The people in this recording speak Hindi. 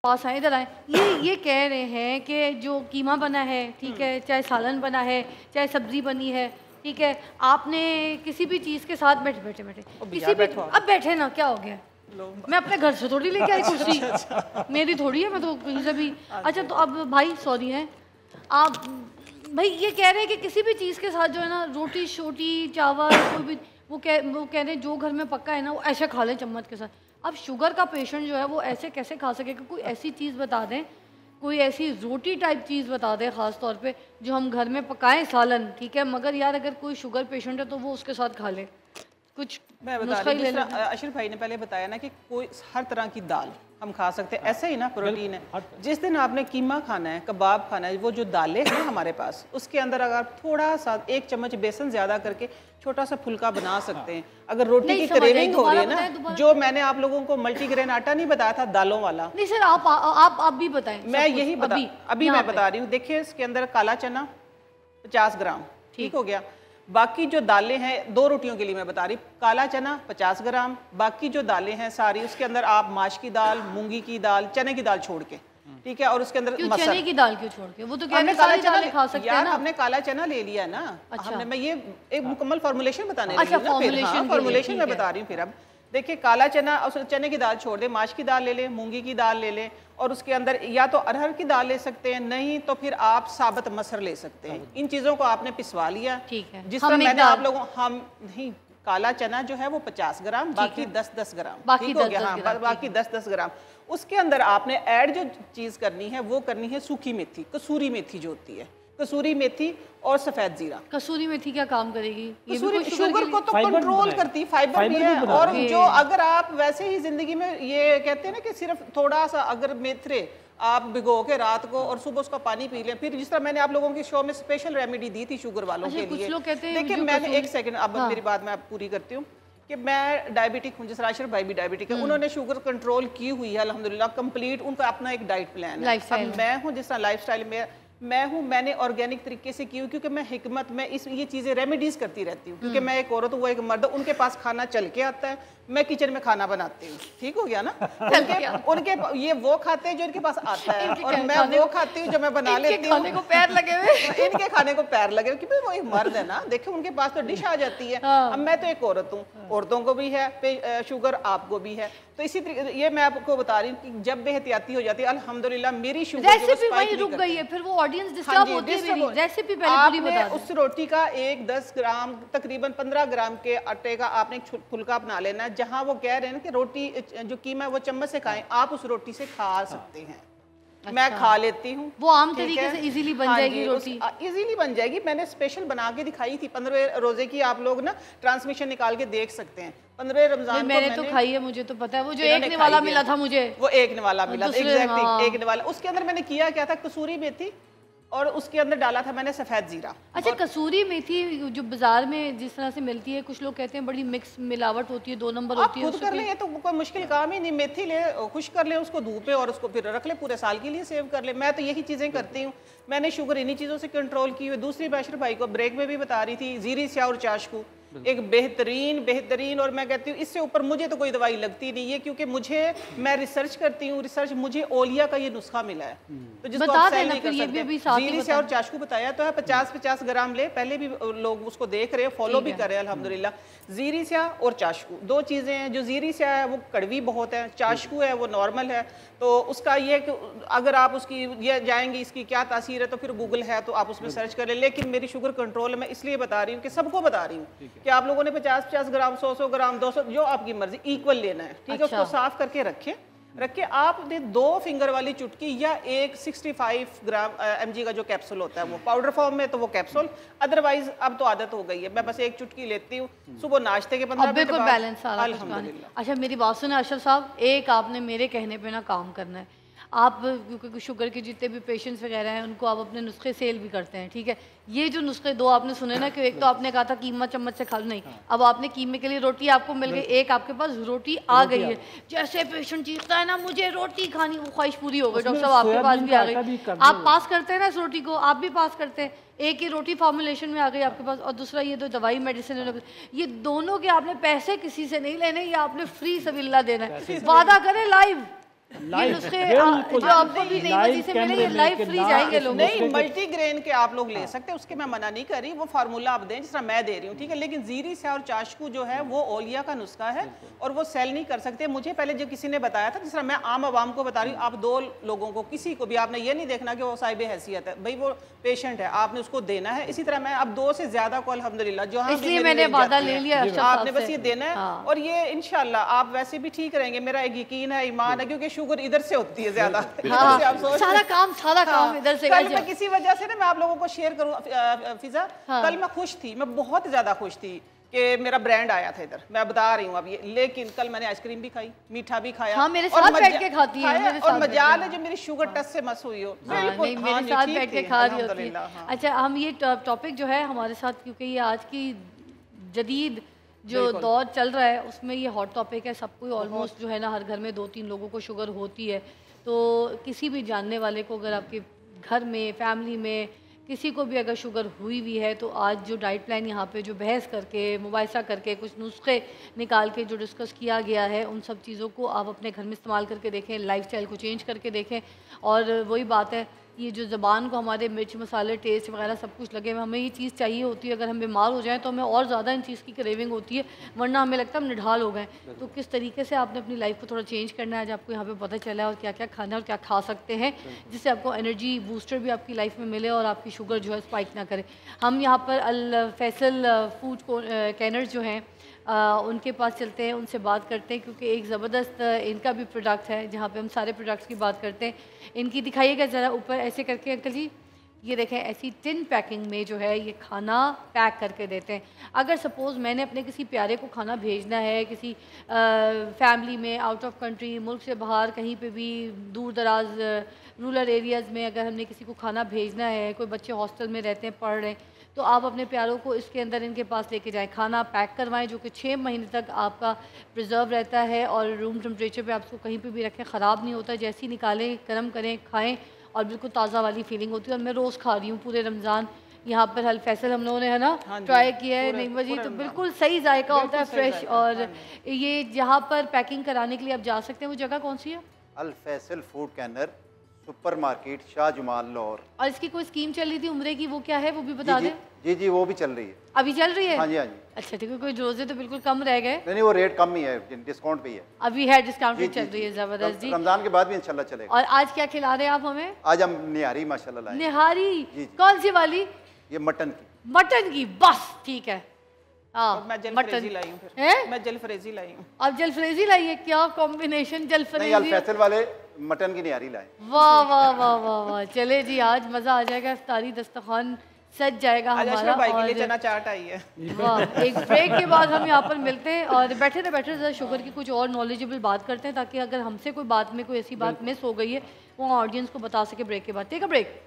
पास आए, इधर आए। ये कह रहे हैं कि जो कीमा बना है, ठीक है, चाहे सालन बना है, चाहे सब्जी बनी है, ठीक है, आपने किसी भी चीज़ के साथ बैठे बैठे बैठे किसी भी अब बैठे ना, क्या हो गया? मैं अपने घर से थोड़ी लेके आई कुर्सी, मेरी थोड़ी है, मैं तो कहीं से भी। अच्छा तो अब भाई सॉरी हैं आप, भाई ये कह रहे हैं कि किसी भी चीज़ के साथ जो है ना, रोटी शोटी चावल कोई भी, वो कह रहे हैं जो घर में पक्का है ना वो ऐसे खा लें चम्मच के साथ। अब शुगर का पेशेंट जो है वो ऐसे कैसे खा सकेगा? कोई ऐसी चीज़ बता दें, कोई ऐसी रोटी टाइप चीज़ बता दें ख़ास तौर पे जो हम घर में पकाएं, सालन ठीक है, मगर यार अगर कोई शुगर पेशेंट है तो वो उसके साथ खा ले कुछ। मैं बता रही हूँ, जिस तरह अशरफ भाई ने पहले बताया ना कि कोई हर तरह की दाल हम खा सकते हैं, ऐसे ही ना प्रोटीन है। जिस दिन आपने कीमा खाना है, कबाब खाना है, वो जो दालें हैं हमारे पास, उसके अंदर अगर थोड़ा सा 1 चम्मच बेसन ज़्यादा करके छोटा सा फुल्का बना सकते हैं। अगर रोटी की क्रेविंग हो रही है ना, जो मैंने आप लोगों को मल्टीग्रेन आटा नहीं बताया था दालों वाला, नहीं सर आप भी बताएं। मैं यही अभी मैं बता रही हूँ। देखिए इसके अंदर काला चना 50 ग्राम, ठीक हो गया। बाकी जो दालें हैं, 2 रोटियों के लिए मैं बता रही, काला चना 50 ग्राम, बाकी जो दालें हैं सारी, उसके अंदर आप माश की दाल, मूंगी की दाल, चने की दाल छोड़ के, ठीक है, और उसके अंदर चने की दाल क्यों छोड़ के? वो तो कहने काला चना खा सकते हैं ना। हमने काला चना ले लिया है ना। अच्छा। हमने, मैं ये एक मुकम्मल फॉर्मुलेशन बताने लगी अच्छा, हूं ना, फिर फॉर्मुलेशन मैं बता रही हूँ। फिर अब देखिए, काला चना और चने की दाल छोड़ दे, माश की दाल ले लें, मूंगी की दाल ले लें, और उसके अंदर या तो अरहर की दाल ले सकते हैं, नहीं तो फिर आप साबुत मसर ले सकते हैं। इन चीज़ों को आपने पिसवा लिया, ठीक है। जिस तरह मैंने आप लोगों, हम नहीं, काला चना जो है वो 50 ग्राम, बाकी 10-10 ग्राम, ठीक हो गया। हाँ, बाकी 10-10 ग्राम। उसके अंदर आपने ऐड जो चीज़ करनी है वो करनी है सूखी मेथी, कसूरी मेथी जो होती है, कसूरी मेथी और सफ़ेद जीरा। कसूरी मेथी क्या काम करेगी? कसूरी शुगर को तो कंट्रोल करती है, फाइबर भी है। और जो अगर आप वैसे ही जिंदगी में ये कहते हैं ना कि सिर्फ थोड़ा सा अगर मेथरे आप भिगो के रात को और सुबह उसका पानी पी लें, फिर जिस तरह मैंने आप लोगों के शो में स्पेशल रेमेडी दी थी शुगर वालों के लिए। देखिए मैंने, एक सेकंड, अब मेरी बात मैं पूरी करती हूँ कि मैं डायबिटिक हूँ, जिस अशरफ भाई भी डायबिटिक है, उन्होंने शुगर कंट्रोल की हुई है अल्हम्दुलिल्लाह कंप्लीट, उनका अपना एक डाइट प्लान है। अब मैं हूँ जिस तरह लाइफस्टाइल में मैं हूँ, मैंने ऑर्गेनिक तरीके से की हुई, क्योंकि मैं हिकमत में ये चीज़ें रेमेडीज करती रहती हूँ, क्योंकि मैं एक औरत हूँ, वो एक मर्द, उनके पास खाना चल के आता है, मैं किचन में खाना बनाती हूँ, ठीक हो गया ना। उनके ये वो खाते हैं जो इनके पास आता है, और मैं वो खाती हूँ जो मैं बना लेती हूँ। खाने को पैर लगे हुए इनके खाने को पैर लगे, क्योंकि वो एक मर्द है ना, देखिए उनके पास तो डिश आ जाती है। अब मैं तो एक औरत हूँ, औरतों को भी है शुगर, आपको भी है, तो इसी तरीके ये मैं आपको बता रही हूँ कि जब बेहतियाती हो जाती है, अल्हम्दुलिल्लाह मेरी शुगर रेसिपी वहीं रुक गई है, फिर वो ऑडियंस डिस्टर्ब होती है। मेरी रेसिपी पहले पूरी बता दो। उस रोटी का 10 ग्राम तकरीबन 15 ग्राम के आटे का आपने फुल्का बना लेना है। जहां वो कह रहे हैं कि रोटी जो कीमा है वो चम्मच से खाएं, आप उस रोटी से खा सकते हैं। अच्छा। मैं खा लेती हूँ, वो आम तरीके से इजीली बन जाएगी रोटी, इजीली बन जाएगी। मैंने स्पेशल बना के दिखाई थी 15 रोजे की, आप लोग ना ट्रांसमिशन निकाल के देख सकते हैं। 15 रमजान मैंने तो खाई है, मुझे तो पता है। वो जो एक निवाला मिला था मुझे, वो एक निवाला मिला था, एग्जैक्टली एक निवाला। उसके अंदर मैंने किया क्या था, कसूरी मेथी और उसके अंदर डाला था मैंने सफ़ेद जीरा। अच्छा, कसूरी मेथी जो बाजार में जिस तरह से मिलती है, कुछ लोग कहते हैं बड़ी मिक्स मिलावट होती है, 2 नंबर होती है। खुद कर लें तो कोई मुश्किल काम ही नहीं। मेथी ले, खुश कर लें उसको धूप पे, और उसको फिर रख ले, पूरे साल के लिए सेव कर ले। मैं तो यही चीज़ें करती हूँ। मैंने शुगर इन्हीं चीज़ों से कंट्रोल की हुई। दूसरी अशरफ भाई को ब्रेक में भी बता रही थी, जीरी स्याह और चाशकू एक बेहतरीन, और मैं कहती हूँ इससे ऊपर मुझे तो कोई दवाई लगती नहीं है, क्योंकि मैं रिसर्च करती हूँ, मुझे ओलिया का ये नुस्खा मिला है, तो जिसको आप सेल नहीं कर सकते। जीरी स्याह और चाशकू बताया तो है, 50-50 ग्राम ले। पहले भी लोग उसको देख रहे हैं, फॉलो भी कर रहे हैं अल्हम्दुलिल्लाह। जीरी स्याह और चाशकू 2 चीज़ें हैं। जो जीरी स्याह है वो कड़वी बहुत है, चाशकू है वो नॉर्मल है। तो उसका ये कि अगर आप उसकी ये जाएंगे इसकी क्या तासीर है, तो फिर गूगल है तो आप उसमें सर्च करें। लेकिन मेरी शुगर कंट्रोल है, मैं इसलिए बता रही हूँ कि सबको बता रही हूँ कि आप लोगों ने 50-50 ग्राम, 100-100 ग्राम, 200, जो आपकी मर्जी, इक्वल लेना है, ठीक है। उसको साफ करके रखें। आपने 2 फिंगर वाली चुटकी या एक 65 ग्राम mg का जो कैप्सूल होता है, वो पाउडर फॉर्म में तो वो कैप्सूल, अदरवाइज अब तो आदत हो गई है, मैं बस एक चुटकी लेती हूँ सुबह नाश्ते के 15 मिनट बाद। बैलेंस सारा कुछ। अच्छा मेरी बात सुने अशरफ साहब, एक आपने मेरे कहने पे ना काम करना है। आप क्योंकि शुगर के जितने भी पेशेंट्स वगैरह हैं उनको आप अपने नुस्खे सेल भी करते हैं, ठीक है। ये जो नुस्खे 2 आपने सुने ना, कि एक तो आपने कहा था कीमा चम्मच से खा, नहीं, अब आपने कीमे के लिए रोटी आपको मिल गई, एक आपके पास रोटी आ गई है। जैसे पेशेंट चीखता है ना मुझे रोटी खानी, वो ख्वाहिश पूरी हो गई, डॉक्टर साहब आपके पास भी आ गई। आप पास करते हैं ना इस रोटी को, आप भी पास करते हैं। एक ही रोटी फॉर्मुलेशन में आ गई आपके पास, और दूसरा ये तो दवाई मेडिसिन, ये दोनों के आपने पैसे किसी से नहीं लेने, ये आपने फ्री सबिल्ला देना है। वादा करें लाइव ये नुस्खे जो आपको भी नईमती से मिले, ये लाइव फ्री जाएंगे लोग। नहीं, मल्टीग्रेन के आप लोग ले सकते हैं, उसके मैं मना नहीं कर रही, वो फार्मूला आप दें जिस तरह मैं दे रही हूँ, ठीक है। लेकिन जीरी से और चाशकू जो है वो ओलिया का नुस्खा है और वो सेल नहीं कर सकते। मुझे पहले जो किसी ने बताया था, जिस तरह मैं आम आवाम को बता रही हूँ, आप 2 लोगों को, किसी को भी आपने ये नहीं देखना कि वो साहिब हैसियत है, भाई वो पेशेंट है, आपने उसको देना है। इसी तरह मैं अब 2 से ज्यादा को अल्हम्दुलिल्लाह जो इसलिए मैंने वादा ले लिया, आपने बस ये देना है और ये इंशाल्लाह आप वैसे भी ठीक रहेंगे, मेरा एक यकीन है, ईमान है, क्योंकि शुगर इधर से होती है ज्यादा। सारा काम इधर से। कल मैं किसी वजह से ना मैं आप लोगों को शेयर करूँ फिजा, कल मैं खुश थी, मैं बहुत ज्यादा खुश थी कि मेरा ब्रांड आया था इधर, मैं बता रही हूँ अब ये। लेकिन कल मैंने आइसक्रीम भी खाई, मीठा भी खाया, हाँ, मेरे साथ बैठ के खाती है और मजाल है जो मेरी शुगर टच से मस हुई हो, नहीं मेरे साथ बैठ के खा रही होती है। अच्छा, हम ये टॉपिक जो है हमारे साथ, क्योंकि ये आज की जदीद जो दौर चल रहा है उसमें ये हॉट टॉपिक है, सबको ऑलमोस्ट जो है ना, हर घर में 2-3 लोगों को शुगर होती है। तो किसी भी जानने वाले को, अगर आपके घर में, फैमिली में किसी को भी अगर शुगर हुई भी है, तो आज जो डाइट प्लान यहाँ पे जो बहस करके, मुबाहिसा करके, कुछ नुस्खे निकाल के जो डिस्कस किया गया है, उन सब चीज़ों को आप अपने घर में इस्तेमाल करके देखें, लाइफस्टाइल को चेंज करके देखें। और वही बात है, ये जो ज़बान को हमारे मिर्च मसाले टेस्ट वगैरह सब कुछ लगे, हमें ये चीज़ चाहिए होती है। अगर हम बीमार हो जाएं तो हमें और ज़्यादा इन चीज़ की क्रेविंग होती है, वरना हमें लगता है हम निढाल हो गए। तो किस तरीके से आपने अपनी लाइफ को थोड़ा चेंज करना है, आज आपको यहाँ पे पता चला है, और क्या क्या खाना है और क्या खा सकते हैं जिससे आपको एनर्जी बूस्टर भी आपकी लाइफ में मिले और आपकी शुगर जो है स्पाइक ना करे। हम यहाँ पर अल फैसल फूड कैनर्स जो हैं उनके पास चलते हैं, उनसे बात करते हैं, क्योंकि एक ज़बरदस्त इनका भी प्रोडक्ट है जहाँ पे हम सारे प्रोडक्ट्स की बात करते हैं। इनकी दिखाइएगा ज़रा ऊपर ऐसे करके अंकल जी, ये देखें ऐसी टिन पैकिंग में जो है ये खाना पैक करके देते हैं। अगर सपोज़ मैंने अपने किसी प्यारे को खाना भेजना है, किसी फैमिली में, आउट ऑफ कंट्री, मुल्क से बाहर कहीं पे भी दूर दराज रूरल एरियाज़ में अगर हमने किसी को खाना भेजना है, कोई बच्चे हॉस्टल में रहते हैं, पढ़ रहे हैं, तो आप अपने प्यारों को इसके अंदर इनके पास लेके जाएं, खाना पैक करवाएं जो कि 6 महीने तक आपका प्रिजर्व रहता है और रूम टेम्परेचर पे आप उसको कहीं पे भी रखें, ख़राब नहीं होता। जैसे ही निकालें, गर्म करें, खाएं और बिल्कुल ताज़ा वाली फीलिंग होती है। और मैं रोज़ खा रही हूँ पूरे रमज़ान। यहाँ पर अल फैसल हम लोगों ने है ना ट्राई किया है नईमा जी, तो बिल्कुल सही जायका होता है, फ्रेश। और ये जहाँ पर पैकिंग कराने के लिए आप जा सकते हैं, वो जगह कौन सी है? Al Faisal food canner, supermarket, Shah Jamal, Lahore. और इसकी कोई स्कीम चल रही थी उम्रे की, वो क्या है वो भी बता दें। जी वो भी चल रही है, अभी चल रही है। हाँ जी हाँ जी। अच्छा ठीक है, कोई रोजे तो बिल्कुल कम रह गए। नहीं वो रेट कम ही है, डिस्काउंट पे ही है अभी, है डिस्काउंट पे चल रही है। जबरदस्त जी, रमजान के बाद भी इंशाल्लाह चलेगा। और आज क्या खिला रहे हैं आप हमें? आज हम निहारी माशाल्लाह लाए। निहारी कौन सी वाली? ये मटन की। मटन की, बस ठीक है। मैं जलफ्रेजी लाई हूं, फिर मैं जलफ्रेजी लाई हूं। अब जलफ्रेजी लाई है, क्या कॉम्बिनेशन जलफ्रेजी। अल फैसल वाले मटन की निहारी लाए। वाह वाह वाह वाह वाह, चले जी आज मजा आ जाएगा, इफ्तारी दस्तरखान सज जाएगा हमारा। भाई के लिए चना चाट आई है। वाह, एक ब्रेक के बाद हम यहाँ पर मिलते हैं और बैठे ज़रा शुगर की कुछ और नॉलेजेबल बात करते हैं, ताकि अगर हमसे कोई बात में कोई ऐसी बात मिस हो गई है वो ऑडियंस को बता सके ब्रेक के बाद। Take a break.